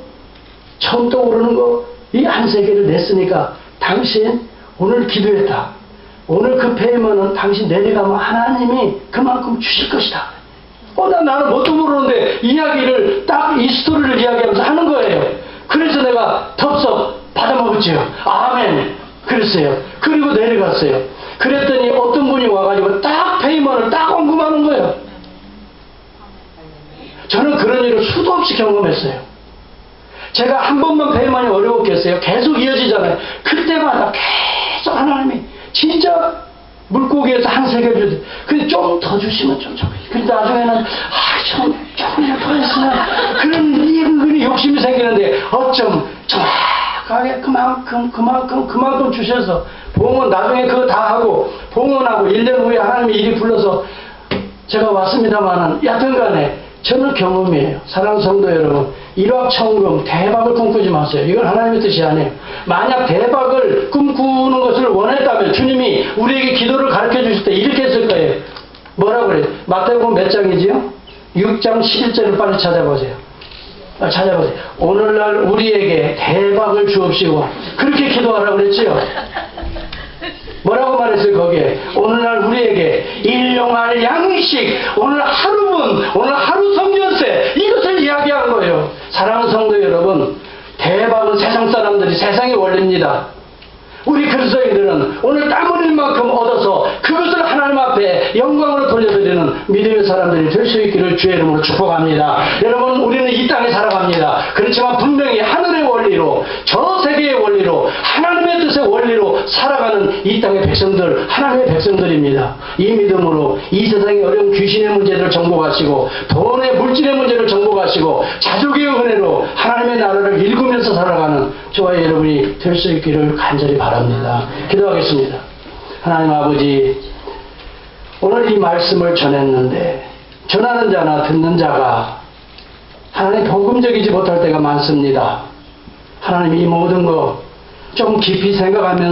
처음 떠오르는 거 이 한 세계를 냈으니까 당신 오늘 기도했다. 오늘 그 페이먼은 당신 내려가면 하나님이 그만큼 주실 것이다. 나는 뭣도 모르는데 이야기를 딱 이 스토리를 이야기하면서 하는 거예요. 그래서 내가 덥석 받아먹었지요. 아멘. 그랬어요. 그리고 내려갔어요. 그랬더니 어떤 분이 와가지고 딱 페이먼을 딱 언급하는 거예요. 저는 그런 일을 수도 없이 경험했어요. 제가 한 번만 페이먼이 어려웠겠어요. 계속 이어지잖아요. 그때마다 계속 하나님이 진짜 물고기에서 한 세계를 주듯 근데 좀 더 주시면 좀 좋겠어요. 근데 나중에는 조금이라도 더 했으면 그런 은근히 욕심이 생기는데 어쩜 정확하게 그만큼 주셔서 봉헌 나중에 그거 다 하고 봉헌하고 1년 후에 하나님이 이리 불러서 제가 왔습니다만은 여튼간에 저는 경험이에요. 사랑하는 성도 여러분, 일확천금 대박을 꿈꾸지 마세요. 이건 하나님의 뜻이 아니에요. 만약 대박을 꿈꾸는 것을 원했다면 주님이 우리에게 기도를 가르쳐 주실 때 이렇게 했을 거예요. 뭐라고 그래요? 마태복음 몇 장이지요? 6장 11절을 빨리 찾아보세요. 찾아보세요. 오늘날 우리에게 대박을 주옵시고 그렇게 기도하라고 그랬지요. 뭐라고 말했어요 거기에? 오늘날 우리에게 일용할 양식, 오늘 하루분, 오늘 하루 성전세 이것을 이야기한 거예요. 사랑하는 성도 여러분, 대박은 세상 사람들이 세상의 원리입니다. 우리 그리스도인들은 오늘 땀 흘릴 만큼 얻어서 그것을 하나님 앞에 영광으로 돌려드리는 믿음의 사람들이 될 수 있기를 주의 이름으로 축복합니다. 여러분, 우리는 이 땅에 살아갑니다. 그렇지만 분명히 하늘의 원리로, 저 세계의 원리로, 하나님의 뜻의 원리로 살아가는 이 땅의 백성들, 하나님의 백성들입니다. 이 믿음으로 이 세상의 어려운 귀신의 문제를 정복하시고 돈의 물질의 문제를 정복하시고 자족의 은혜로 하나님의 나라를 일구면서 살아가는 저와 여러분이 될 수 있기를 간절히 바랍니다. 기도하겠습니다. 하나님 아버지, 오늘 이 말씀을 전했는데 전하는 자나 듣는 자가 하나님 복음적이지 못할 때가 많습니다. 하나님 이 모든 거 좀 깊이 생각하면서